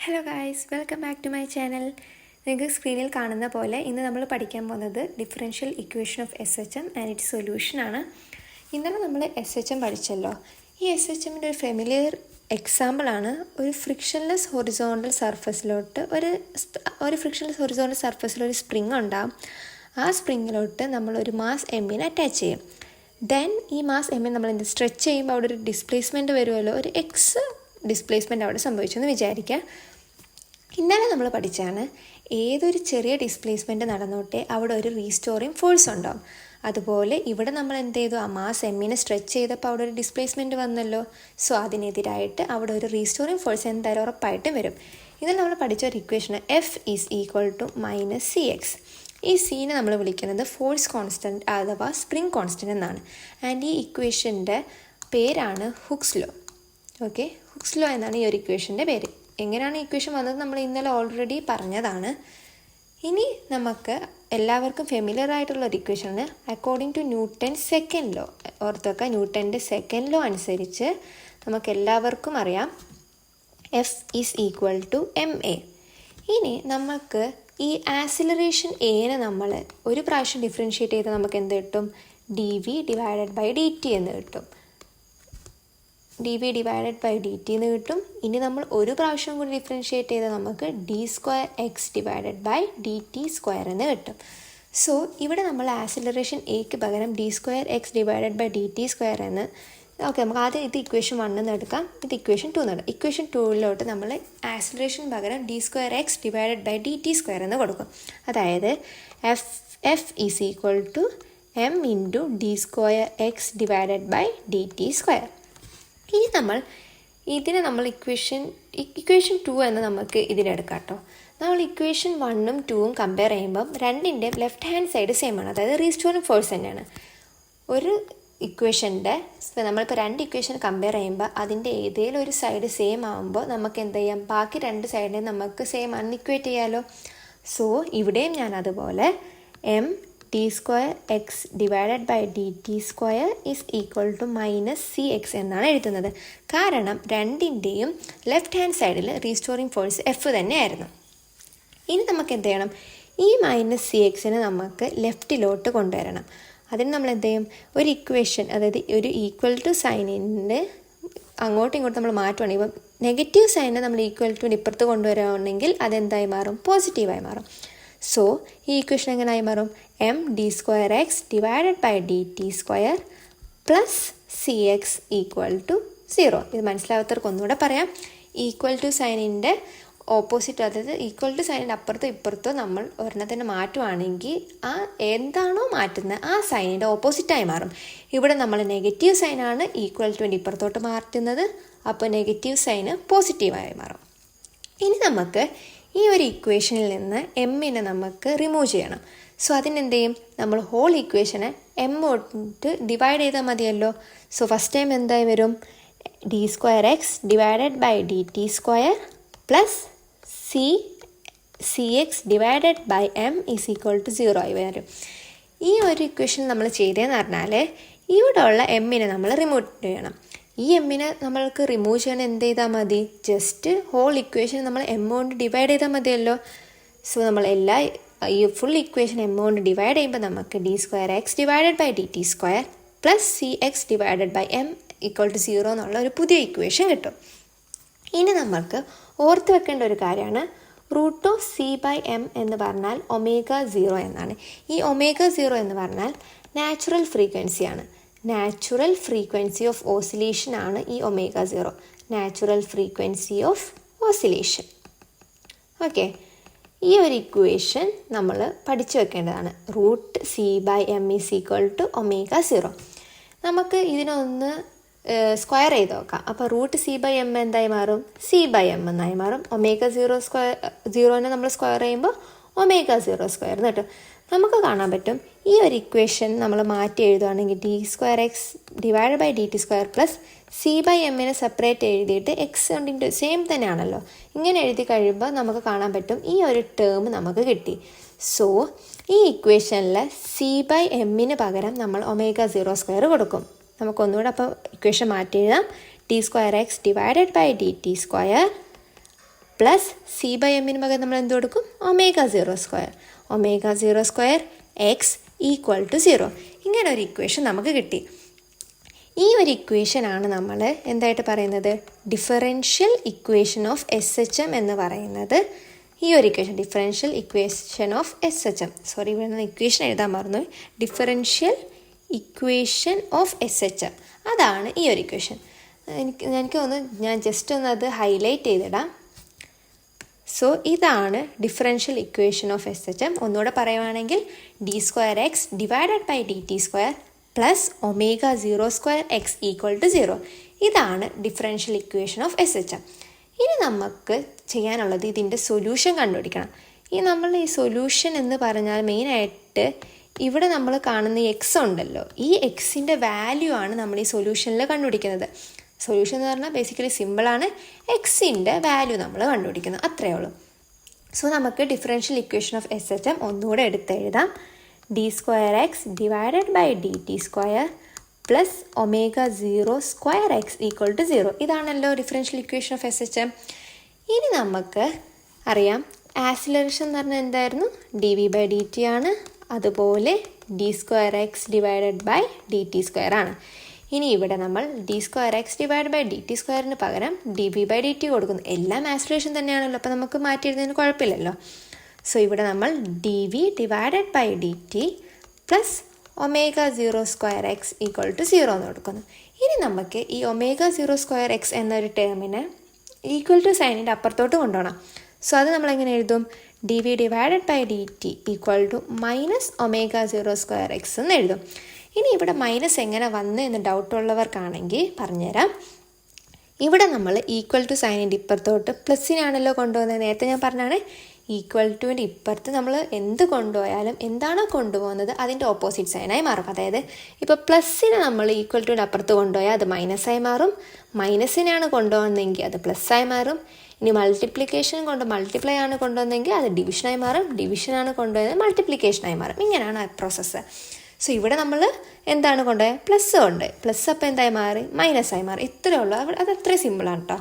Hello guys, welcome back to my channel. നിങ്ങൾക്ക് സ്ക്രീനിൽ കാണുന്ന പോലെ ഇന്ന് നമ്മൾ പഠിക്കാൻ പോകുന്നത് differential equation of S H M and it സൊല്യൂഷനാണ്. ഇന്നലെ നമ്മൾ എസ് എച്ച് എം പഠിച്ചല്ലോ. ഈ എസ് എച്ച് എമ്മിൻ്റെ ഒരു ഫെമിലിയർ എക്സാമ്പിളാണ് ഒരു ഫ്രിക്ഷൻലെസ് ഹൊറിസോണ്ടൽ സർഫസിലോട്ട് ഒരു ഫ്രിക്ഷൻലെസ് ഹൊറിസോണ്ടൽ സർഫസിൽ ഒരു സ്പ്രിങ് ഉണ്ടാകും. ആ സ്പ്രിങ്ങിലോട്ട് നമ്മളൊരു മാസ് എമ്മിനെ അറ്റാച്ച് ചെയ്യും. ദെൻ ഈ മാസ് എമ്മിനെ നമ്മൾ സ്ട്രെച്ച് ചെയ്യുമ്പോൾ അവിടെ ഒരു ഡിസ്പ്ലേസ്മെൻറ്റ് വരുമല്ലോ, ഒരു എക്സ് ഡിസ്പ്ലേസ്മെൻറ്റ് അവിടെ സംഭവിച്ചെന്ന് വിചാരിക്കുക. ഇന്നലെ നമ്മൾ പഠിച്ചാണ് ഏതൊരു ചെറിയ ഡിസ്പ്ലേസ്മെൻറ്റ് നടന്നോട്ടെ അവിടെ ഒരു റീസ്റ്റോറിങ് ഫോഴ്സ് ഉണ്ടാവും. അതുപോലെ ഇവിടെ നമ്മൾ എന്ത് ചെയ്തു, ആ മാസ് എമ്മിനെ സ്ട്രെച്ച് ചെയ്തപ്പോൾ അവിടെ ഒരു ഡിസ്പ്ലേസ്മെൻറ്റ് വന്നല്ലോ. സോ അതിനെതിരായിട്ട് അവിടെ ഒരു റീസ്റ്റോറിങ് ഫോഴ്സ് എന്തായാലും ഉറപ്പായിട്ടും വരും. ഇതിൽ നമ്മൾ പഠിച്ച ഒരു equation F is equal to minus c x. ഈ സീനെ നമ്മൾ വിളിക്കുന്നത് ഫോഴ്സ് കോൺസ്റ്റൻറ്റ് അഥവാ സ്പ്രിങ് കോൺസ്റ്റൻറ്റ് എന്നാണ്. ആൻഡ് ഈ ഇക്വേഷൻ്റെ പേരാണ് Hooke's law. Okay, Hooke's law എന്നാണ് ഈ ഒരു ഇക്വേഷൻ്റെ പേര്. എങ്ങനെയാണ് ഇക്വേഷൻ വന്നത് നമ്മൾ ഇന്നലെ ഓൾറെഡി പറഞ്ഞതാണ്. ഇനി നമുക്ക് എല്ലാവർക്കും ഫെമിലിയർ ആയിട്ടുള്ള ഒരു ഇക്വേഷനാണ് according to Newton second law. ഓർത്തൊക്കെ, ന്യൂട്ടൻ്റെ സെക്കൻഡ് ലോ അനുസരിച്ച് നമുക്ക് എല്ലാവർക്കും അറിയാം F is equal to M A. ഇനി നമുക്ക് ഈ ആക്സിലറേഷൻ എനെ നമ്മൾ ഒരു പ്രാവശ്യം ഡിഫറൻഷ്യേറ്റ് ചെയ്താൽ നമുക്ക് എന്ത് കിട്ടും? D v divided by d t എന്ന് കിട്ടും. D v divided by d t എന്ന് കിട്ടും. ഇനി നമ്മൾ ഒരു പ്രാവശ്യം കൂടി ഡിഫറൻഷ്യേറ്റ് ചെയ്താൽ നമുക്ക് d square x divided by d t square എന്ന് കിട്ടും. സോ ഇവിടെ നമ്മൾ ആക്സിലറേഷൻ എക്ക് പകരം d square x divided by d t square എന്ന്. ഓക്കെ, നമുക്ക് ആദ്യം ഇത് ഇക്വേഷൻ 1 എന്ന് എടുക്കാം, ഇത് ഇക്വേഷൻ 2 എന്ന് എടുക്കാം. ഇക്വേഷൻ 2 നമ്മൾ ആക്സിലറേഷൻ പകരം d square x divided by d t square എന്ന് കൊടുക്കും. അതായത് F is equal to m into d square x divided by d t square. ഇനി ഇതിനെ നമ്മൾ ഇക്വേഷൻ 2 എന്ന് നമുക്ക് ഇതിലെടുക്കാം കേട്ടോ. നമ്മൾ ഇക്വേഷൻ 1ഉം 2ഉം കമ്പയർ ചെയ്യുമ്പം രണ്ടിൻ്റെയും ലെഫ്റ്റ് ഹാൻഡ് സൈഡ് സെയിം ആണ്, അതായത് റീസ്റ്റോറിങ് ഫോഴ്സ് തന്നെയാണ്. ഒരു ഇക്വേഷൻ്റെ നമ്മളിപ്പോൾ രണ്ട് ഇക്വേഷൻ കമ്പയർ ചെയ്യുമ്പോൾ അതിൻ്റെ ഏതെങ്കിലും ഒരു സൈഡ് സെയിം ആകുമ്പോൾ നമുക്ക് എന്ത് ചെയ്യാം, ബാക്കി രണ്ട് സൈഡിനെ നമുക്ക് സെയിം ആണെന്ന് ഇക്വേറ്റ് ചെയ്യാമല്ലോ. സോ ഇവിടെയും ഞാൻ അതുപോലെ m t square x divided by d t square is equal to minus c x എന്നാണ് എഴുതുന്നത്. കാരണം രണ്ടിൻ്റെയും ലെഫ്റ്റ് ഹാൻഡ് സൈഡിൽ റീസ്റ്റോറിങ് ഫോഴ്സ് എഫ് തന്നെയായിരുന്നു. ഇനി നമുക്ക് എന്ത് ചെയ്യണം, ഈ മൈനസ് സി എക്സിനെ നമുക്ക് ലെഫ്റ്റിലോട്ട് കൊണ്ടുവരണം. അതിന് നമ്മൾ എന്ത് ചെയ്യും, ഒരു ഇക്വേഷൻ, അതായത് ഒരു ഈക്വൽ ടു സൈനിൻ്റെ അങ്ങോട്ടും ഇങ്ങോട്ടും നമ്മൾ മാറ്റുവാണെങ്കിൽ, ഇപ്പം നെഗറ്റീവ് സൈനെ നമ്മൾ ഈക്വൽ ടു ഇപ്പുറത്ത് കൊണ്ടുവരികയാണെങ്കിൽ അതെന്തായി മാറും, പോസിറ്റീവായി മാറും. സോ ഈ ഇക്വേഷൻ എങ്ങനെയായി മാറും, m d square x divided by d t square plus c x equal to 0. ഇത് മനസ്സിലാവാത്തവർക്ക് ഒന്നുകൂടെ പറയാം. ഈക്വൽ ടു സൈനിൻ്റെ ഓപ്പോസിറ്റ്, അതായത് ഈക്വൽ ടു സൈനിൻ്റെ അപ്പുറത്തോ ഇപ്പുറത്തോ നമ്മൾ ഒരെണ്ണത്തിന് മാറ്റുവാണെങ്കിൽ ആ എന്താണോ മാറ്റുന്നത് ആ സൈനിൻ്റെ ഓപ്പോസിറ്റായി മാറും. ഇവിടെ നമ്മൾ നെഗറ്റീവ് സൈനാണ് ഈക്വൽ ടുവിൻ്റെ ഇപ്പുറത്തോട്ട് മാറ്റുന്നത്, അപ്പോൾ നെഗറ്റീവ് സൈന് പോസിറ്റീവായി മാറും. ഇനി നമുക്ക് ഈ ഒരു ഇക്വേഷനിൽ നിന്ന് എമ്മിനെ നമുക്ക് റിമൂവ് ചെയ്യണം. സോ അതിനെന്ത് ചെയ്യും, നമ്മൾ ഹോൾ ഇക്വേഷനെ എം കൊണ്ട് ഡിവൈഡ് ചെയ്താൽ മതിയല്ലോ. സോ ഫസ്റ്റ് ടൈം എന്തായി വരും, d square x divided by d t square plus c x divided by M is equal to 0 ആയി വരും. ഈ ഒരു ഇക്വേഷൻ നമ്മൾ ചെയ്തതെന്ന് പറഞ്ഞാൽ ഇവിടെ ഉള്ള എമ്മിനെ നമ്മൾ റിമൂവ് ചെയ്യണം. ഈ എമ്മിനെ നമ്മൾക്ക് റിമൂവ് ചെയ്യാൻ എന്ത് ചെയ്താൽ മതി, ജസ്റ്റ് ഹോൾ ഇക്വേഷൻ നമ്മൾ എം കൊണ്ട് ഡിവൈഡ് ചെയ്താൽ മതിയല്ലോ. സോ നമ്മൾ ഈ ഫുൾ ഇക്വേഷൻ എം കൊണ്ട് ഡിവൈഡ് ചെയ്യുമ്പോൾ നമുക്ക് d square x divided by d t square plus c x divided by m equal to 0 എന്നുള്ള ഒരു പുതിയ ഇക്വേഷൻ കിട്ടും. ഇനി നമ്മൾക്ക് ഓർത്ത് വെക്കേണ്ട ഒരു കാര്യമാണ് root of c by m എന്ന് പറഞ്ഞാൽ ഒമേഗ 0 എന്നാണ്. ഈ ഒമേഗ 0 എന്ന് പറഞ്ഞാൽ നാച്ചുറൽ ഫ്രീക്വൻസിയാണ്. നാച്ചുറൽ ഫ്രീക്വൻസി ഓഫ് ഓസിലേഷൻ ആണ് ഈ omega 0, natural frequency of oscillation. Okay, ഈ ഒരു ഇക്വേഷൻ നമ്മൾ പഠിച്ചു വെക്കേണ്ടതാണ്. Root C by M is equal to omega 0. നമുക്ക് ഇതിനൊന്ന് സ്ക്വയർ ചെയ്ത് നോക്കാം. അപ്പോൾ റൂട്ട് സി ബൈ എം എന്തായി മാറും, സി ബൈ എം എന്നായി മാറും. ഒമേഗ 0നെ നമ്മൾ സ്ക്വയർ ചെയ്യുമ്പോൾ ഒമേഗ 0 സ്ക്വയർ എന്ന് കിട്ടും. നമുക്ക് കാണാൻ പറ്റും ഈ ഒരു ഇക്വേഷൻ നമ്മൾ മാറ്റി എഴുതുകയാണെങ്കിൽ d square x divide by d t square plus c by എമ്മിനെ സെപ്പറേറ്റ് എഴുതിയിട്ട് എക്സ് കൊണ്ടിട്ട് സെയിം തന്നെയാണല്ലോ. ഇങ്ങനെ എഴുതി കഴിയുമ്പോൾ നമുക്ക് കാണാൻ പറ്റും ഈ ഒരു ടേം നമുക്ക് കിട്ടി. സോ ഈ ഇക്വേഷനിൽ സി ബൈ എമ്മിന് പകരം നമ്മൾ ഒമേഗ 0 സ്ക്വയർ കൊടുക്കും. നമുക്കൊന്നുകൂടെ അപ്പോൾ ഇക്വേഷൻ മാറ്റി എഴുതാം. D square x divided by d t square plus c by എമ്മിന് പകരം നമ്മൾ എന്ത് കൊടുക്കും? ω0². ω0² എക്സ് ഈക്വൽ ടു 0. ഇങ്ങനെ ഒരു ഇക്വേഷൻ നമുക്ക് കിട്ടി. ഈ ഒരു ഇക്വേഷനാണ് നമ്മൾ എന്തായിട്ട് പറയുന്നത്? Differential equation of S H M എന്ന് പറയുന്നത്. ഈ ഒരു equation differential equation of S H M, sorry ഇവിടെ നിന്ന് ഇക്വേഷൻ എഴുതാൻ മറന്നു. Differential equation of S H M, അതാണ് ഈ ഒരു ഇക്വേഷൻ. എനിക്ക് തോന്നുന്നു ഞാൻ ജസ്റ്റ് ഒന്ന് അത് ഹൈലൈറ്റ് ചെയ്തിടാം. സോ ഇതാണ് differential equation of S H M. ഒന്നുകൂടെ പറയുവാണെങ്കിൽ d²x divided by dt² plus ω0² X equal to 0. ഇതാണ് differential equation of S H M. ഇനി നമുക്ക് ചെയ്യാനുള്ളത് ഇതിൻ്റെ സൊല്യൂഷൻ കണ്ടുപിടിക്കണം. ഈ സൊല്യൂഷൻ എന്ന് പറഞ്ഞാൽ മെയിനായിട്ട് ഇവിടെ നമ്മൾ കാണുന്ന എക്സ് ഉണ്ടല്ലോ, ഈ എക്സിൻ്റെ വാല്യൂ ആണ് നമ്മൾ ഈ സൊല്യൂഷനിൽ കണ്ടുപിടിക്കുന്നത്. സൊല്യൂഷൻ എന്ന് പറഞ്ഞാൽ ബേസിക്കലി സിമ്പിളാണ്. എക്സിൻ്റെ വാല്യൂ നമ്മൾ കണ്ടുപിടിക്കുന്നത്, അത്രയേ ഉള്ളൂ. സോ നമുക്ക് differential equation of S H M ഒന്നുകൂടെ എടുത്തെഴുതാം. d²x divided by dt² plus ω0² X equal to 0. ഇതാണല്ലോ differential equation of S H M. ഇനി നമുക്ക് അറിയാം ആക്സിലറേഷൻ എന്ന് പറഞ്ഞാൽ എന്തായിരുന്നു? dv/dt ആണ്. അതുപോലെ d²x ഡിവൈഡഡ് ബൈ dt² ആണ്. ഇനി ഇവിടെ നമ്മൾ d²x ഡിവൈഡ് ബൈ dt² പകരം dv/dt കൊടുക്കുന്നു. എല്ലാം ആക്സിലറേഷൻ തന്നെയാണല്ലോ, അപ്പോൾ നമുക്ക് മാറ്റിയിരുന്നതിന് കുഴപ്പമില്ലല്ലോ. സോ ഇവിടെ നമ്മൾ dv divided by dt plus ω0² X equal to 0 എന്ന് കൊടുക്കുന്നു. ഇനി നമുക്ക് ഈ ω0² എക്സ് എന്നൊരു ടേമിനെ ഈക്വൽ ടു സൈനിൻ്റെ അപ്പുറത്തോട്ട് കൊണ്ടുപോകണം. സോ അത് നമ്മൾ എങ്ങനെ എഴുതും? dv divided by dt equal to minus ω0² X എന്ന് എഴുതും. ഇനി ഇവിടെ മൈനസ് എങ്ങനെ വന്ന് എന്ന് ഡൗട്ടുള്ളവർക്കാണെങ്കിൽ പറഞ്ഞുതരാം. ഇവിടെ നമ്മൾ ഈക്വൽ ടു സൈനിൻ്റെ ഇപ്പുറത്തോട്ട് പ്ലസ്സിനാണല്ലോ കൊണ്ടുപോകുന്നത്. നേരത്തെ ഞാൻ പറഞ്ഞാണ് ഈക്വൽ ടുവിൻ്റെ ഇപ്പുറത്ത് നമ്മൾ എന്ത് കൊണ്ടുപോയാലും എന്താണോ കൊണ്ടുപോകുന്നത് അതിൻ്റെ ഓപ്പോസിറ്റ് സൈനായി മാറും. അതായത് ഇപ്പോൾ പ്ലസ്സിനെ നമ്മൾ ഈക്വൽ ടുവിൻ്റെ അപ്പുറത്ത് കൊണ്ടുപോയാൽ അത് മൈനസായി മാറും. മൈനസിനെയാണ് കൊണ്ടുപോകുന്നതെങ്കിൽ അത് പ്ലസ്സായി മാറും. ഇനി മൾട്ടിപ്ലിക്കേഷൻ കൊണ്ട് മൾട്ടിപ്ലൈ ആണ് കൊണ്ടുവന്നെങ്കിൽ അത് ഡിവിഷനായി മാറും. ഡിവിഷനാണ് കൊണ്ടുപോയത് മൾട്ടിപ്ലിക്കേഷനായി മാറും. ഇങ്ങനെയാണ് ആ പ്രോസസ്സ്. സോ ഇവിടെ നമ്മൾ എന്താണ് കൊണ്ടുപോയത്? പ്ലസ് കൊണ്ട് പ്ലസ് അപ്പം എന്തായി മാറി? മൈനസായി മാറി. ഇത്രയേ ഉള്ളൂ. അത് അത്രയും സിമ്പിളാണ് കേട്ടോ.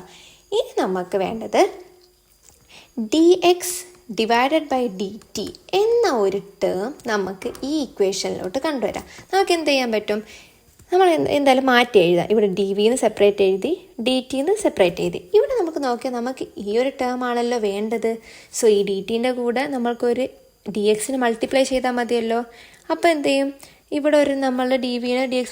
ഇനി നമുക്ക് വേണ്ടത് dx ഡിവൈഡഡ് ബൈ dt എന്ന ഒരു ടേം നമുക്ക് ഈ ഇക്വേഷനിലോട്ട് കൊണ്ടുവരാം. നമുക്ക് എന്ത് ചെയ്യാൻ പറ്റും? നമ്മൾ എന്തായാലും മാറ്റി എഴുതാം. ഇവിടെ dvന്ന് സെപ്പറേറ്റ് എഴുതി, dt സെപ്പറേറ്റ് എഴുതി. ഇവിടെ നമുക്ക് നോക്കിയാൽ നമുക്ക് ഈ ഒരു ടേം ആണല്ലോ വേണ്ടത്. സോ ഈ dt കൂടെ നമ്മൾക്കൊരു dxന് മൾട്ടിപ്ലൈ ചെയ്താൽ മതിയല്ലോ. അപ്പോൾ എന്ത് ചെയ്യും? ഇവിടെ ഒരു നമ്മൾ dvനെ dx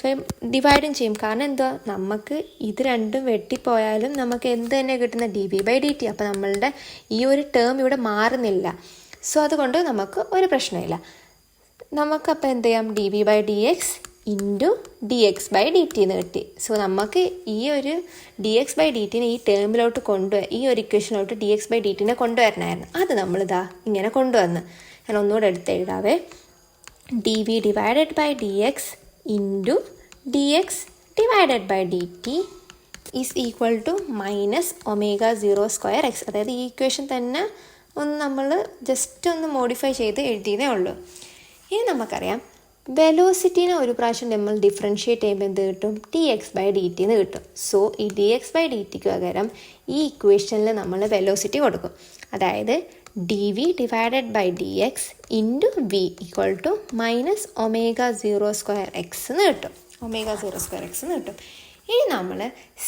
ഡിവൈഡും ചെയ്യും. കാരണം എന്തുവാ, നമുക്ക് ഇത് രണ്ടും വെട്ടിപ്പോയാലും നമുക്ക് എന്ത് തന്നെ കിട്ടുന്ന dv/dt. അപ്പോൾ നമ്മളുടെ ഈ ഒരു ടേം ഇവിടെ മാറുന്നില്ല. സോ അതുകൊണ്ട് നമുക്ക് ഒരു പ്രശ്നമില്ല. നമുക്കപ്പോൾ എന്ത് ചെയ്യാം? dv/dx ഇൻറ്റു dx/dt എന്ന് കിട്ടി. സോ നമുക്ക് ഈ ഒരു dx/dtനെ ഈ ടേമിലോട്ട് ഈ ഒരു ഇക്വേഷനിലോട്ട് dx/dtനെ കൊണ്ടുവരണമായിരുന്നു. അത് നമ്മളിതാ ഇങ്ങനെ കൊണ്ടുവന്ന് ഞാൻ ഒന്നുകൂടെ എടുത്തെഴുതാവേ. dv divided by dx into dx divided by dt is equal to minus ω0² X. അതായത് ഈ ഇക്വേഷൻ തന്നെ ഒന്ന് നമ്മൾ ജസ്റ്റ് ഒന്ന് മോഡിഫൈ ചെയ്ത് എഴുതിയതേ ഉള്ളൂ. ഇനി നമുക്കറിയാം വെലോസിറ്റീനെ ഒരു പ്രാവശ്യം നമ്മൾ ഡിഫറൻഷ്യേറ്റ് ചെയ്യുമ്പോൾ എന്ത് കിട്ടും? dx/dt എന്ന് കിട്ടും. സോ ഈ dx/dtക്ക് പകരം ഈ ഇക്വേഷനിൽ നമ്മൾ വെലോസിറ്റി കൊടുക്കും. അതായത് dv divided by dx into v equal to minus ω0² X എന്ന് കിട്ടും. ω0² എക്സ് എന്ന് കിട്ടും. ഇനി നമ്മൾ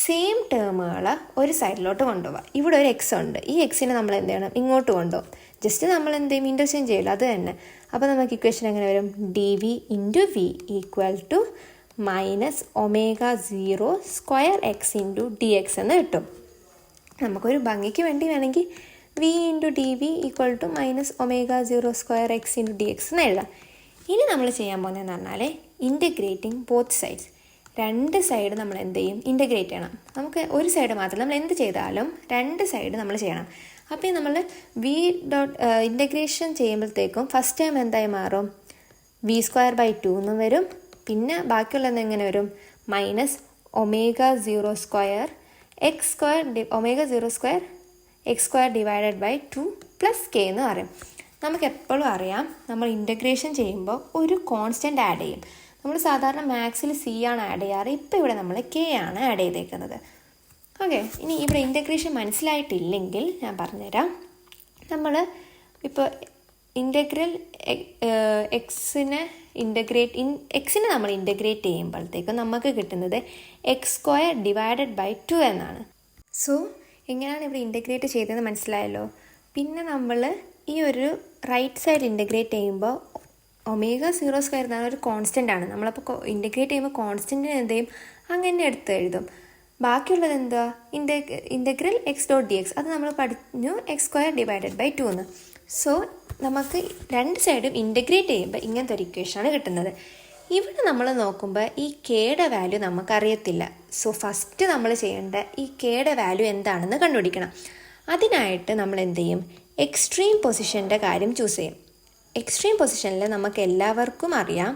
സെയിം ടേമുകൾ ഒരു സൈഡിലോട്ട് കൊണ്ടുപോകാം. ഇവിടെ ഒരു എക്സ് ഉണ്ട്. ഈ എക്സിനെ നമ്മൾ എന്ത് ചെയ്യണം? ഇങ്ങോട്ട് കൊണ്ടുപോകും. ജസ്റ്റ് നമ്മൾ എന്ത് ചെയ്യും? ഇൻ്റർചേഞ്ച് ചെയ്യില്ല, അത് തന്നെ. അപ്പോൾ നമുക്ക് ഇക്വേഷൻ എങ്ങനെ വരും? dv into v equal to minus ω0² X into dx എന്ന് കിട്ടും. നമുക്കൊരു ഭംഗിക്ക് വേണ്ടി വേണമെങ്കിൽ v into dv equal to minus ω0² X into dx എന്ന് എഴുതാം. ഇനി നമ്മൾ ചെയ്യാൻ പോകുന്നതെന്ന് പറഞ്ഞാൽ ഇൻറ്റഗ്രേറ്റിംഗ് ബോത്ത് സൈഡ്സ്. രണ്ട് സൈഡ് നമ്മൾ എന്ത് ചെയ്യും? ഇൻറ്റഗ്രേറ്റ് ചെയ്യണം. നമുക്ക് ഒരു സൈഡ് മാത്രം നമ്മൾ എന്ത് ചെയ്താലും രണ്ട് സൈഡ് നമ്മൾ ചെയ്യണം. അപ്പോൾ നമ്മൾ ഇൻറ്റഗ്രേഷൻ ചെയ്യുമ്പോഴത്തേക്കും ഫസ്റ്റ് ടൈം എന്തായി മാറും? v²/2 എന്നും വരും. പിന്നെ ബാക്കിയുള്ളത് എങ്ങനെ വരും? Minus ω0² x² divided by 2 plus k എന്ന് പറയും. നമുക്ക് എപ്പോഴും അറിയാം നമ്മൾ ഇൻറ്റഗ്രേഷൻ ചെയ്യുമ്പോൾ ഒരു കോൺസ്റ്റൻറ്റ് ആഡ് ചെയ്യും. നമ്മൾ സാധാരണ മാത്സിൽ c ആണ് ആഡ് ചെയ്യാറ്. ഇപ്പോൾ ഇവിടെ നമ്മൾ k ആണ് ആഡ് ചെയ്തേക്കുന്നത്. ഓക്കെ, ഇനി ഇവിടെ ഇൻ്റഗ്രേഷൻ മനസ്സിലായിട്ടില്ലെങ്കിൽ ഞാൻ പറഞ്ഞുതരാം. നമ്മൾ ഇപ്പോൾ ഇൻ്റഗ്രൽ എക്സിനെ നമ്മൾ ഇൻ്റഗ്രേറ്റ് ചെയ്യുമ്പോഴത്തേക്കും നമുക്ക് കിട്ടുന്നത് x² / 2 എന്നാണ്. സോ എങ്ങനെയാണ് ഇവിടെ ഇൻ്റഗ്രേറ്റ് ചെയ്തതെന്ന് മനസ്സിലായല്ലോ. പിന്നെ നമ്മൾ ഈ ഒരു റൈറ്റ് സൈഡ് ഇൻ്റഗ്രേറ്റ് ചെയ്യുമ്പോൾ ω02 എന്നാണ് ഒരു കോൺസ്റ്റൻ്റ് ആണ്. നമ്മളപ്പോൾ ഇൻ്റഗ്രേറ്റ് ചെയ്യുമ്പോൾ കോൺസ്റ്റൻറ്റിന് എന്ത് ചെയ്യും, അങ്ങനെ എടുത്ത് എഴുതും. ബാക്കിയുള്ളത് എന്താ, ഇൻ്റഗ്രൽ x.dx, അത് നമ്മൾ പഠിച്ചു x² / 2 എന്ന്. സോ നമുക്ക് രണ്ട് സൈഡും ഇൻ്റഗ്രേറ്റ് ചെയ്യുമ്പോൾ ഇങ്ങനത്തെ ഒരു ഇക്വേഷനാണ് കിട്ടുന്നത്. ഇവിടെ നമ്മൾ നോക്കുമ്പോൾ ഈ കെയുടെ വാല്യൂ നമുക്കറിയത്തില്ല. സോ ഫസ്റ്റ് നമ്മൾ ചെയ്യേണ്ട ഈ കെയുടെ വാല്യൂ എന്താണെന്ന് കണ്ടുപിടിക്കണം. അതിനായിട്ട് നമ്മൾ എന്ത് ചെയ്യും, എക്സ്ട്രീം പൊസിഷൻ്റെ കാര്യം ചൂസ് ചെയ്യും. എക്സ്ട്രീം പൊസിഷനിൽ നമുക്ക് എല്ലാവർക്കും അറിയാം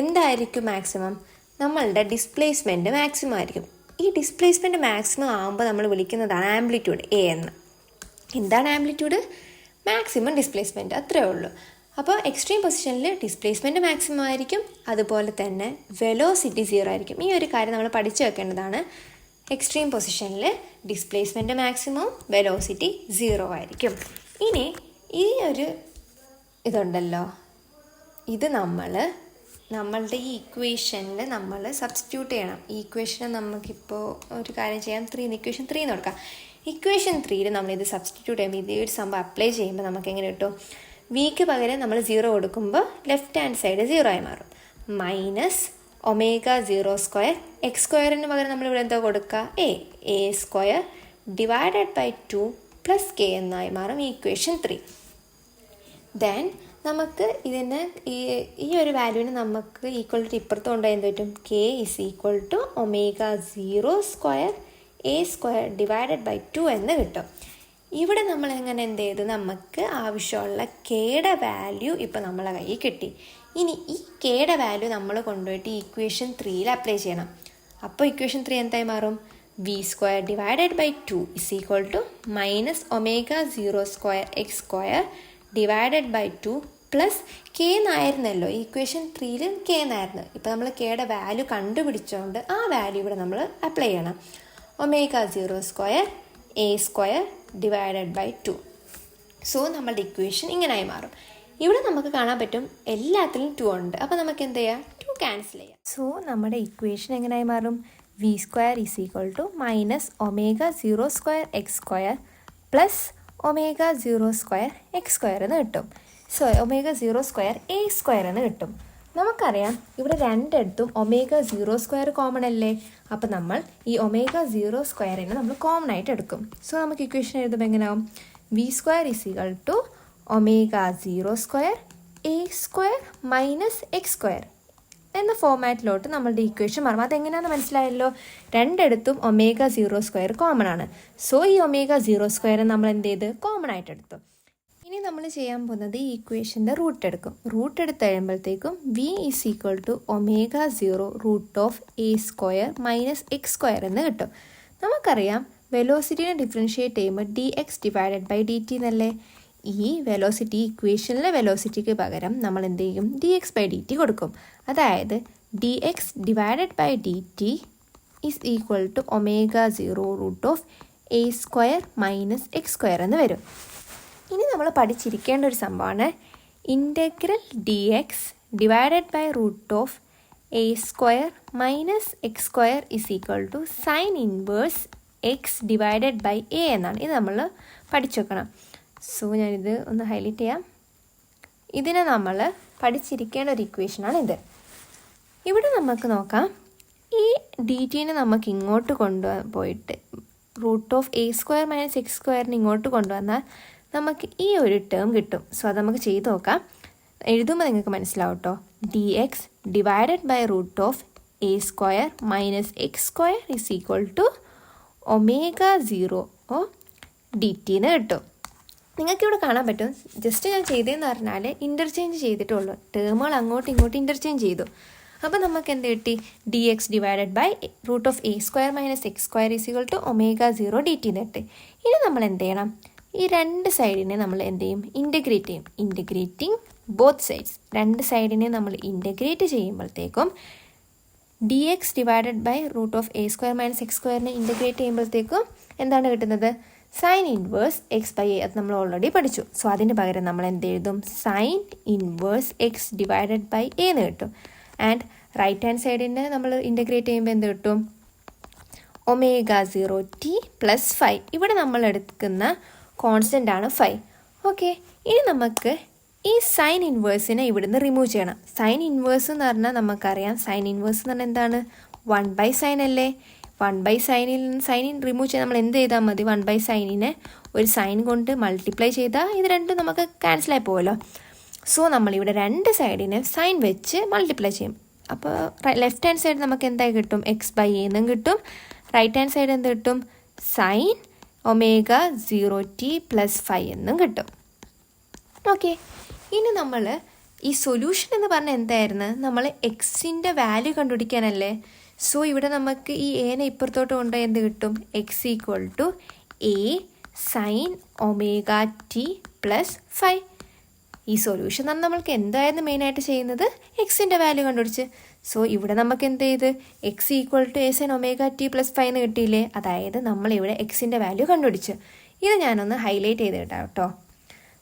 എന്തായിരിക്കും മാക്സിമം, നമ്മളുടെ ഡിസ്പ്ലേസ്മെൻറ്റ് മാക്സിമം ആയിരിക്കും. ഈ ഡിസ്പ്ലേസ്മെൻറ്റ് മാക്സിമം ആകുമ്പോൾ നമ്മൾ വിളിക്കുന്നതാണ് ആംപ്ലിറ്റ്യൂഡ് എ എന്ന്. എന്താണ് ആംപ്ലിറ്റ്യൂഡ്? മാക്സിമം ഡിസ്പ്ലേസ്മെൻറ്റ്, അത്രേ ഉള്ളൂ. അപ്പോൾ എക്സ്ട്രീം പൊസിഷനിൽ ഡിസ്പ്ലേസ്മെൻറ്റ് മാക്സിമം ആയിരിക്കും, അതുപോലെ തന്നെ വെലോസിറ്റി 0 ആയിരിക്കും. ഈ ഒരു കാര്യം നമ്മൾ പഠിച്ചു വെക്കേണ്ടതാണ്. എക്സ്ട്രീം പൊസിഷനിൽ ഡിസ്പ്ലേസ്മെൻറ്റ് മാക്സിമം, വെലോസിറ്റി 0 ആയിരിക്കും. ഇനി ഈ ഒരു ഇതുണ്ടല്ലോ, ഇത് നമ്മളുടെ ഈ ഇക്വേഷനിൽ നമ്മൾ സബ്സ്റ്റിറ്റ്യൂട്ട് ചെയ്യണം. ഈ ഇക്വേഷന് നമുക്കിപ്പോൾ ഒരു കാര്യം ചെയ്യാം, ഇക്വേഷൻ 3 എന്ന് കൊടുക്കാം. ഇക്വേഷൻ 3 നമ്മളിത് സബ്സ്റ്റിറ്റ്യൂട്ട് ചെയ്യുമ്പോൾ ഇതേ ഒരു സംഭവം അപ്ലൈ ചെയ്യുമ്പോൾ നമുക്ക് എങ്ങനെ കിട്ടും, വിക്ക് പകരം നമ്മൾ 0 കൊടുക്കുമ്പോൾ ലെഫ്റ്റ് ഹാൻഡ് സൈഡ് 0 ആയി മാറും. -ω02 x² പകരം നമ്മളിവിടെ എന്താ കൊടുക്കുക, a² / 2 + k എന്നായി മാറും ഈ ഇക്വേഷൻ 3. ദെൻ നമുക്ക് ഇതിന് ഈ ഒരു വാല്യൂവിന് നമുക്ക് ഈക്വൽ ടു ഇപ്പുറത്ത് കൊണ്ടുപോയി എന്ത് പറ്റും, k = ω02 a² / 2 എന്ന് കിട്ടും. ഇവിടെ നമ്മൾ എങ്ങനെ എന്ത് ചെയ്തു, നമുക്ക് ആവശ്യമുള്ള കെയുടെ വാല്യൂ ഇപ്പോൾ നമ്മളെ കയ്യിൽ കിട്ടി. ഇനി ഈ കെയുടെ വാല്യൂ നമ്മൾ കൊണ്ടുപോയിട്ട് ഈ ഇക്വേഷൻ 3 അപ്ലൈ ചെയ്യണം. അപ്പോൾ ഇക്വേഷൻ 3 എന്തായി മാറും, v² / 2 = -ω02 x² / 2 + k എന്നായിരുന്നല്ലോ equation 3 k എന്നായിരുന്നു. ഇപ്പോൾ നമ്മൾ കെയുടെ വാല്യൂ കണ്ടുപിടിച്ചുകൊണ്ട് ആ വാല്യൂ ഇവിടെ നമ്മൾ അപ്ലൈ ചെയ്യണം. ω02 a² / 2. സോ നമ്മളുടെ ഇക്വേഷൻ ഇങ്ങനായി മാറും. ഇവിടെ നമുക്ക് കാണാൻ പറ്റും എല്ലാത്തിലും 2 ഉണ്ട്. അപ്പോൾ നമുക്ക് എന്ത് ചെയ്യാം, 2 ക്യാൻസൽ ചെയ്യാം. സോ നമ്മുടെ ഇക്വേഷൻ എങ്ങനെയായി മാറും, v² = -ω02 x² + ω02 x² എന്ന് കിട്ടും. സോ ω02 a² എന്ന് കിട്ടും. നമുക്കറിയാം ഇവിടെ രണ്ടിടത്തും ω02 കോമൺ അല്ലേ. അപ്പം നമ്മൾ ഈ ω02 നമ്മൾ കോമൺ ആയിട്ട് എടുക്കും. സോ നമുക്ക് ഇക്വേഷൻ എഴുതുമ്പോൾ എങ്ങനെയാവും, v² = ω02 a² - x² എന്ന ഫോമാറ്റിലോട്ട് നമ്മളുടെ ഇക്വേഷൻ മാറും. അതെങ്ങനെയാണെന്ന് മനസ്സിലായല്ലോ, രണ്ടിടത്തും ω02 കോമൺ ആണ്. സോ ഈ ω02 നമ്മൾ എന്ത് ചെയ്ത് കോമൺ ആയിട്ട് എടുത്തു. ഇനി നമ്മൾ ചെയ്യാൻ പോകുന്നത് ഈ ഇക്വേഷൻ്റെ റൂട്ട് എടുക്കും. റൂട്ട് എടുത്ത് കഴിയുമ്പോഴത്തേക്കും v = ω0 √a² - x² എന്ന് കിട്ടും. നമുക്കറിയാം വെലോസിറ്റിനെ ഡിഫറൻഷ്യേറ്റ് ചെയ്യുമ്പോൾ dx / dt എന്നല്ലേ. ഈ വെലോസിറ്റി ഇക്വേഷനിലെ വെലോസിറ്റിക്ക് പകരം നമ്മൾ എന്ത് ചെയ്യും, dx / dt കൊടുക്കും. അതായത് dx / dt = ω0 √a² - x² എന്ന് വരും. ഇനി നമ്മൾ പഠിച്ചിരിക്കേണ്ട ഒരു സംഭവമാണ് integral dx / √a² - x² = sin inverse x / a എന്നാണ്. ഇത് നമ്മൾ പഠിച്ചു വെക്കണം. സോ ഞാനിത് ഒന്ന് ഹൈലൈറ്റ് ചെയ്യാം. ഇതിനെ നമ്മൾ പഠിച്ചിരിക്കേണ്ട ഒരു ഇക്വേഷനാണ് ഇത്. ഇവിടെ നമുക്ക് നോക്കാം, ഈ ഡി ടിനെ നമുക്ക് ഇങ്ങോട്ട് കൊണ്ടുപോയിട്ട് √a² - x² ഇങ്ങോട്ട് കൊണ്ടുവന്നാൽ നമുക്ക് ഈ ഒരു ടേം കിട്ടും. സോ അത് നമുക്ക് ചെയ്ത് നോക്കാം. എഴുതുമ്പോൾ നിങ്ങൾക്ക് മനസ്സിലാവും കേട്ടോ. dx / √a² - x² = ω0 dt എന്ന് കിട്ടും. നിങ്ങൾക്കിവിടെ കാണാൻ പറ്റും. ജസ്റ്റ് ഞാൻ ചെയ്തതെന്ന് പറഞ്ഞാൽ ഇൻ്റർചേഞ്ച് ചെയ്തിട്ടുള്ളൂ. ടേമുകൾ അങ്ങോട്ടും ഇങ്ങോട്ടും ഇൻ്റർചേഞ്ച് ചെയ്തു. അപ്പോൾ നമുക്ക് എന്ത് കിട്ടി, dx / √a² - x² = ω0 dt എന്ന് കിട്ടി. ഇനി നമ്മൾ എന്ത് ചെയ്യണം, ഈ രണ്ട് സൈഡിനെ നമ്മൾ എന്ത് ചെയ്യും, ഇൻ്റഗ്രേറ്റ് ചെയ്യും. Integrating both sides. രണ്ട് സൈഡിനെ നമ്മൾ ഇൻ്റഗ്രേറ്റ് ചെയ്യുമ്പോഴത്തേക്കും d x divided by root of a square minus x സ്ക്വയറിനെ ഇൻ്റഗ്രേറ്റ് ചെയ്യുമ്പോഴത്തേക്കും എന്താണ് കിട്ടുന്നത്? Sine inverse x by a. അത് നമ്മൾ ഓൾറെഡി പഠിച്ചു. സോ അതിന് പകരം നമ്മൾ എന്ത് എഴുതും? Sine inverse x divided by a എന്ന് കിട്ടും. ആൻഡ് റൈറ്റ് ഹാൻഡ് സൈഡിനെ നമ്മൾ ഇൻ്റഗ്രേറ്റ് ചെയ്യുമ്പോൾ എന്ത് കിട്ടും? Omega 0t plus 5. ഇവിടെ നമ്മൾ എടുക്കുന്ന കോൺസ്റ്റൻ്റ് ആണ് 5. ഓക്കെ, ഇനി നമുക്ക് ഈ സൈൻ ഇൻവേഴ്സിനെ ഇവിടുന്ന് റിമൂവ് ചെയ്യണം. സൈൻ ഇൻവേഴ്സ് എന്ന് പറഞ്ഞാൽ നമുക്കറിയാം, സൈൻ ഇൻവേഴ്സ് എന്ന് പറഞ്ഞാൽ എന്താണ്? 1/sin അല്ലേ? 1/sinൽ നിന്ന് സൈൻ റിമൂവ് ചെയ്താൽ നമ്മൾ എന്ത് ചെയ്താൽ മതി? 1/sinനെ ഒരു സൈൻ കൊണ്ട് മൾട്ടിപ്ലൈ ചെയ്താൽ ഇത് രണ്ടും നമുക്ക് ക്യാൻസലായി പോകുമല്ലോ. സോ നമ്മളിവിടെ രണ്ട് സൈഡിനെ സൈൻ വെച്ച് മൾട്ടിപ്ലൈ ചെയ്യും. അപ്പോൾ ലെഫ്റ്റ് ഹാൻഡ് സൈഡ് നമുക്ക് എന്തായി കിട്ടും? x/a എന്നും കിട്ടും. റൈറ്റ് ഹാൻഡ് സൈഡ് എന്ത് കിട്ടും? സൈൻ ഒമേഗ 0t പ്ലസ് 5 എന്നും കിട്ടും. ഓക്കെ, ഇനി നമ്മൾ ഈ സൊല്യൂഷൻ എന്ന് പറഞ്ഞാൽ എന്തായിരുന്നു? നമ്മൾ എക്സിൻ്റെ വാല്യൂ കണ്ടുപിടിക്കാനല്ലേ. സോ ഇവിടെ നമുക്ക് ഈ എനെ ഇപ്പുറത്തോട്ട് കൊണ്ടുപോയി എന്ത് കിട്ടും? x = a sine omega t plus 5. ഈ സൊല്യൂഷൻ എന്ന് പറഞ്ഞാൽ നമ്മൾക്ക് എന്തായിരുന്നു മെയിനായിട്ട് ചെയ്യുന്നത്? എക്സിൻ്റെ വാല്യൂ കണ്ടുപിടിച്ച്. സോ ഇവിടെ നമുക്ക് എന്ത് ചെയ്ത്? x = a sine omega t plus 5 എന്ന് കിട്ടിയില്ലേ? അതായത് നമ്മളിവിടെ എക്സിൻ്റെ വാല്യൂ കണ്ടുപിടിച്ചു. ഇത് ഞാനൊന്ന് ഹൈലൈറ്റ് ചെയ്ത് കിട്ടാം കേട്ടോ.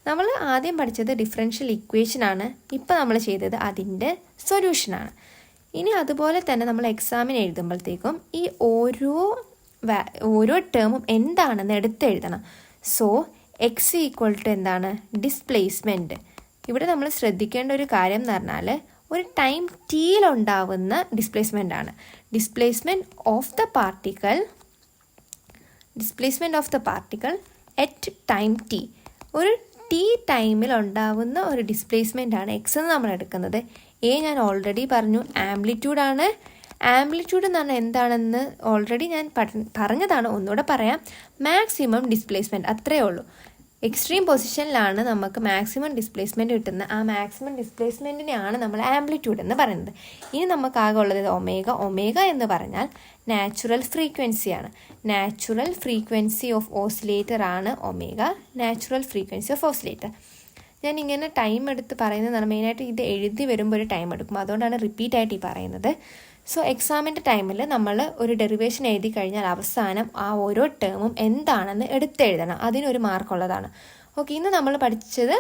നമ്മൾ ആദ്യം പഠിച്ചത് ഡിഫറൻഷ്യൽ ഇക്വേഷനാണ്. ഇപ്പോൾ നമ്മൾ ചെയ്തത് അതിൻ്റെ സൊല്യൂഷനാണ്. ഇനി അതുപോലെ തന്നെ നമ്മൾ എക്സാമിന് എഴുതുമ്പോഴത്തേക്കും ഈ ഓരോ ടേമും എന്താണെന്ന് എടുത്തെഴുതണം. സോ x = എന്താണ്? ഡിസ്പ്ലേസ്മെൻറ്റ്. ഇവിടെ നമ്മൾ ശ്രദ്ധിക്കേണ്ട ഒരു കാര്യം എന്ന് പറഞ്ഞാൽ ഒരു ടൈം ടിയിലുണ്ടാവുന്ന ഡിസ്പ്ലേസ്മെൻ്റ് ആണ്. Displacement of the particle at time T. ഒരു ടി ടൈമിൽ ഉണ്ടാവുന്ന ഒരു ഡിസ്പ്ലേസ്മെൻ്റ് ആണ് എക്സ് എന്ന് നമ്മൾ എടുക്കുന്നത്. ഞാൻ ഓൾറെഡി പറഞ്ഞു ആംപ്ലിറ്റ്യൂഡാണ്. ആംപ്ലിറ്റ്യൂഡ് എന്ന് പറഞ്ഞാൽ എന്താണെന്ന് ഓൾറെഡി ഞാൻ പറഞ്ഞതാണ്, ഒന്നുകൂടെ പറയാം. മാക്സിമം ഡിസ്പ്ലേസ്മെൻറ്റ്, അത്രയേ ഉള്ളൂ. എക്സ്ട്രീം പൊസിഷനിലാണ് നമുക്ക് മാക്സിമം ഡിസ്പ്ലേസ്മെൻറ്റ് കിട്ടുന്നത്. ആ മാക്സിമം ഡിസ്പ്ലേസ്മെൻറ്റിനെയാണ് നമ്മൾ ആംപ്ലിറ്റ്യൂഡ് എന്ന് പറയുന്നത്. ഇനി നമുക്ക് ആകെ ഉള്ളത് ഒമേഗ എന്ന് പറഞ്ഞാൽ നാച്ചുറൽ ഫ്രീക്വൻസിയാണ്. നാച്ചുറൽ ഫ്രീക്വൻസി ഓഫ് ഓസിലേറ്റർ ആണ് omega. Natural frequency of oscillator. ഞാൻ ഇങ്ങനെ ടൈം എടുത്ത് പറയുന്നതാണ്. മെയിനായിട്ട് ഇത് എഴുതി വരുമ്പോൾ ഒരു ടൈം എടുക്കും, അതുകൊണ്ടാണ് റിപ്പീറ്റ് ആയിട്ട് ഈ പറയുന്നത്. സോ എക്സാമിൻ്റെ ടൈമിൽ നമ്മൾ ഒരു ഡെറിവേഷൻ എഴുതി കഴിഞ്ഞാൽ അവസാനം ആ ഓരോ ടേമും എന്താണെന്ന് എടുത്തെഴുതണം. അതിനൊരു മാർക്കുള്ളതാണ്. ഓക്കെ, ഇന്ന് നമ്മൾ പഠിച്ചത്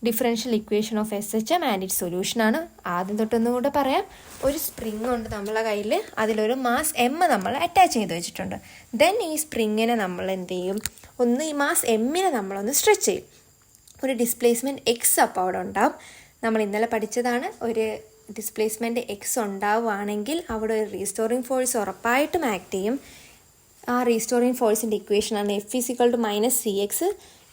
differential equation of SHM and its സൊല്യൂഷനാണ്. ആദ്യം തൊട്ടൊന്നും കൂടെ പറയാം. ഒരു സ്പ്രിങ് ഉണ്ട് നമ്മളെ കയ്യിൽ, അതിലൊരു മാസ് m നമ്മൾ അറ്റാച്ച് ചെയ്ത് വെച്ചിട്ടുണ്ട്. ദെൻ ഈ സ്പ്രിങ്ങിനെ നമ്മൾ എന്ത് ചെയ്യും? ഈ മാസ് mനെ നമ്മളൊന്ന് സ്ട്രെച്ച് ചെയ്യും. ഒരു ഡിസ്പ്ലേസ്മെൻറ്റ് എക്സ് അപ്പോൾ അവിടെ ഉണ്ടാവും. നമ്മൾ ഇന്നലെ പഠിച്ചതാണ്, ഒരു ഡിസ്പ്ലേസ്മെൻറ്റ് എക്സ് ഉണ്ടാവുകയാണെങ്കിൽ അവിടെ ഒരു റീസ്റ്റോറിങ് ഫോഴ്സ് ഉറപ്പായിട്ടും ആക്ട് ചെയ്യും. ആ റീസ്റ്റോറിങ് ഫോഴ്സിൻ്റെ ഇക്വേഷനാണ് F = -cx.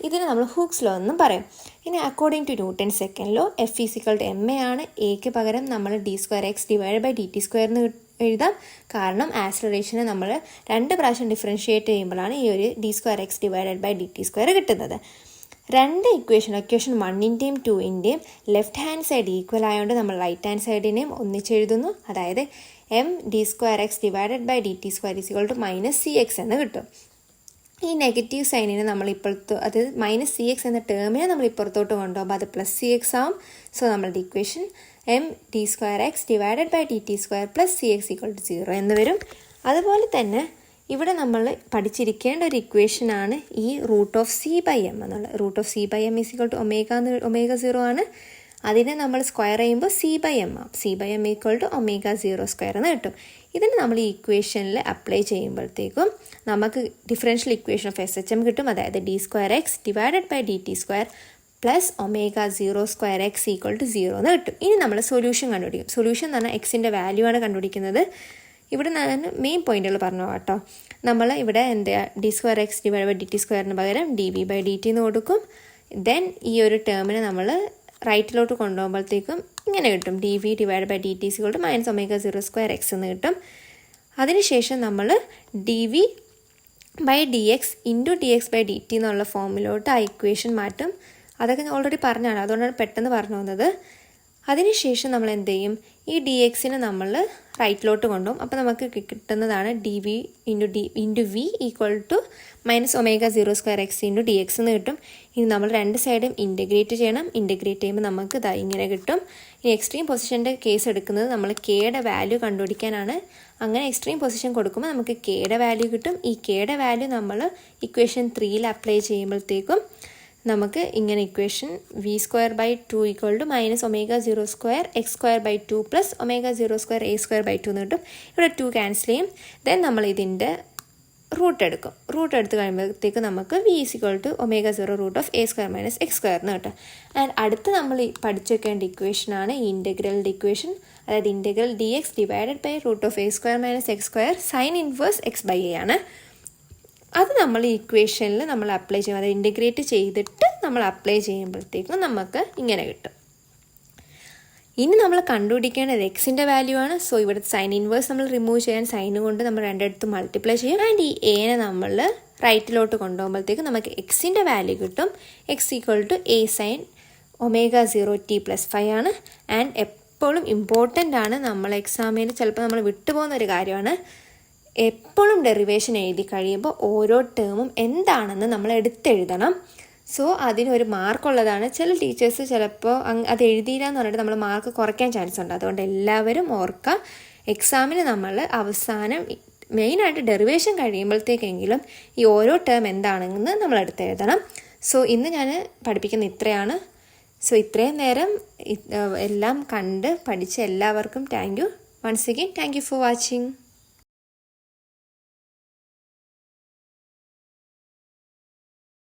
ഇതിന് നമ്മൾ ഹൂക്സ് ലോ എന്നും പറയും. ഇനി according to Newton second law F = ma ആണ്. എക്ക് പകരം നമ്മൾ d²x / dt² എന്ന് എഴുതാം. കാരണം ആക്സിലറേഷനെ നമ്മൾ 2 പ്രാവശ്യം ഡിഫറൻഷ്യേറ്റ് ചെയ്യുമ്പോഴാണ് ഈ ഒരു d²x / dt² കിട്ടുന്നത്. രണ്ട് ഇക്വേഷൻ 1ൻ്റെയും 2ൻ്റെയും ലെഫ്റ്റ് ഹാൻഡ് സൈഡ് ഈക്വൽ ആയതുകൊണ്ട് നമ്മൾ റൈറ്റ് ഹാൻഡ് സൈഡിനെയും ഒന്നിച്ചെഴുതുന്നു. അതായത് m(d²x / dt² = -cx എന്ന് കിട്ടും. ഈ നെഗറ്റീവ് സൈനിനെ നമ്മൾ ഇപ്പോഴത്തെ, അത് -cx എന്ന ടേമിനെ നമ്മൾ ഇപ്പുറത്തോട്ട് കൊണ്ടുപോകുമ്പോൾ അത് +cx ആവും. സോ നമ്മളുടെ ഇക്വേഷൻ m(d²x / dt² + cx = 0 എന്ന് വരും. അതുപോലെ തന്നെ ഇവിടെ നമ്മൾ പഠിച്ചിരിക്കേണ്ട ഒരു ഇക്വേഷനാണ് ഈ √c/m എന്നുള്ളത്. √c/m = ω0 ആണ്. അതിനെ നമ്മൾ സ്ക്വയർ ചെയ്യുമ്പോൾ c/m ആവും. c/m = ω02 എന്ന് കിട്ടും. ഇതിന് നമ്മൾ ഈ ഇക്വേഷനിൽ അപ്ലൈ ചെയ്യുമ്പോഴത്തേക്കും നമുക്ക് ഡിഫറൻഷ്യൽ ഇക്വേഷൻ ഓഫ് SHM കിട്ടും. അതായത് d²x / dt² + ω02x = 0 എന്ന് കിട്ടും. ഇനി നമ്മൾ സൊല്യൂഷൻ കണ്ടുപിടിക്കും. സൊല്യൂഷൻ എന്ന് പറഞ്ഞാൽ എക്സിൻ്റെ വാല്യൂ ആണ് കണ്ടുപിടിക്കുന്നത്. ഇവിടെ ഞാൻ മെയിൻ പോയിന്റുകൾ പറഞ്ഞു കേട്ടോ. നമ്മൾ ഇവിടെ d²x / dt² പകരം dv/dt എന്ന് കൊടുക്കും. ദെൻ ഈ ഒരു ടേമിനെ നമ്മൾ റൈറ്റിലോട്ട് കൊണ്ടുപോകുമ്പോഴത്തേക്കും ഇങ്ങനെ കിട്ടും, dv/dt = -ω02x എന്ന് കിട്ടും. അതിനുശേഷം നമ്മൾ dv/dx × dx/dt എന്നുള്ള ഫോമിലോട്ട് ആ ഇക്വേഷൻ മാറ്റും. അതൊക്കെ ഞാൻ ഓൾറെഡി പറഞ്ഞാണ്, അതുകൊണ്ടാണ് പെട്ടെന്ന് പറഞ്ഞു വന്നത്. അതിനുശേഷം നമ്മൾ എന്ത് ചെയ്യും, ഈ ഡി എക്സിനെ നമ്മൾ റൈറ്റിലോട്ട് കൊണ്ടുപോകും. അപ്പോൾ നമുക്ക് കിട്ടുന്നതാണ് d v into v equal to -ω02x into d x എന്ന് കിട്ടും. ഇനി നമ്മൾ രണ്ട് സൈഡും ഇൻറ്റഗ്രേറ്റ് ചെയ്യണം. ഇൻറ്റഗ്രേറ്റ് ചെയ്യുമ്പോൾ നമുക്ക് ഇതാ ഇങ്ങനെ കിട്ടും. ഇനി എക്സ്ട്രീം പൊസിഷൻ്റെ കേസ് എടുക്കുന്നത് നമ്മൾ കെയുടെ വാല്യൂ കണ്ടുപിടിക്കാനാണ്. അങ്ങനെ എക്സ്ട്രീം പൊസിഷൻ കൊടുക്കുമ്പോൾ നമുക്ക് കെയുടെ വാല്യൂ കിട്ടും. ഈ കെയുടെ വാല്യൂ നമ്മൾ ഇക്വേഷൻ 3ൽ അപ്ലൈ ചെയ്യുമ്പോഴത്തേക്കും നമുക്ക് ഇങ്ങനെ equation v²/2 equal to -ω02x²/2 plus ω02a²/2 എന്ന് കിട്ടും. ഇവിടെ 2 ക്യാൻസൽ ചെയ്യും. ദെൻ നമ്മൾ ഇതിൻ്റെ റൂട്ട് എടുക്കും. റൂട്ട് എടുത്ത് കഴിയുമ്പോഴത്തേക്ക് നമുക്ക് v = ω0√a² - x² എന്ന് കിട്ടും. ആൻഡ് അടുത്ത് നമ്മൾ പഠിച്ചു വെക്കേണ്ട ഇക്വേഷനാണ് ഈ ഇൻ്റഗ്രലിൻ്റെ ഇക്വേഷൻ. അതായത് integral dx √a² - x² sine inverse x/a ആണ്. അത് നമ്മൾ ഈ ഇക്വേഷനിൽ നമ്മൾ അപ്ലൈ ചെയ്യും. അതായത് ഇൻറ്റഗ്രേറ്റ് ചെയ്തിട്ട് നമ്മൾ അപ്ലൈ ചെയ്യുമ്പോഴത്തേക്കും നമുക്ക് ഇങ്ങനെ കിട്ടും. ഇനി നമ്മൾ കണ്ടുപിടിക്കേണ്ടത് എക്സിൻ്റെ വാല്യൂ ആണ്. സോ ഇവിടെ സൈൻ ഇൻവേഴ്സ് നമ്മൾ റിമൂവ് ചെയ്യാൻ സൈൻ കൊണ്ട് നമ്മൾ രണ്ടിടത്ത് മൾട്ടിപ്ലൈ ചെയ്യും. ആൻഡ് ഈ എനെ നമ്മൾ റൈറ്റിലോട്ട് കൊണ്ടുപോകുമ്പോഴത്തേക്കും നമുക്ക് എക്സിൻ്റെ വാല്യൂ കിട്ടും. x = a sin ω0t + 5 ആണ്. ആൻഡ് എപ്പോഴും ഇമ്പോർട്ടൻ്റ് ആണ്, നമ്മൾ എക്സാമിന് ചിലപ്പോൾ നമ്മൾ വിട്ടുപോകുന്ന ഒരു കാര്യമാണ്. എപ്പോഴും ഡെറിവേഷൻ എഴുതി കഴിയുമ്പോൾ ഓരോ ടേമും എന്താണെന്ന് നമ്മൾ എടുത്തെഴുതണം. സോ അതിനൊരു മാർക്കുള്ളതാണ്. ചില ടീച്ചേഴ്സ് ചിലപ്പോൾ അത് എഴുതിയില്ല എന്ന് പറഞ്ഞിട്ട് നമ്മൾ മാർക്ക് കുറയ്ക്കാൻ ചാൻസ് ഉണ്ട്. അതുകൊണ്ട് എല്ലാവരും ഓർക്കുക, എക്സാമിന് നമ്മൾ അവസാനം മെയിനായിട്ട് ഡെറിവേഷൻ കഴിയുമ്പോഴത്തേക്കെങ്കിലും ഈ ഓരോ ടേം എന്താണെന്ന് നമ്മൾ എടുത്തെഴുതണം. സോ ഇന്ന് ഞാൻ പഠിപ്പിക്കുന്ന ഇത്രയാണ്. സോ ഇത്രയും നേരം എല്ലാം കണ്ട് പഠിച്ച എല്ലാവർക്കും thank you. Once again thank you for watching.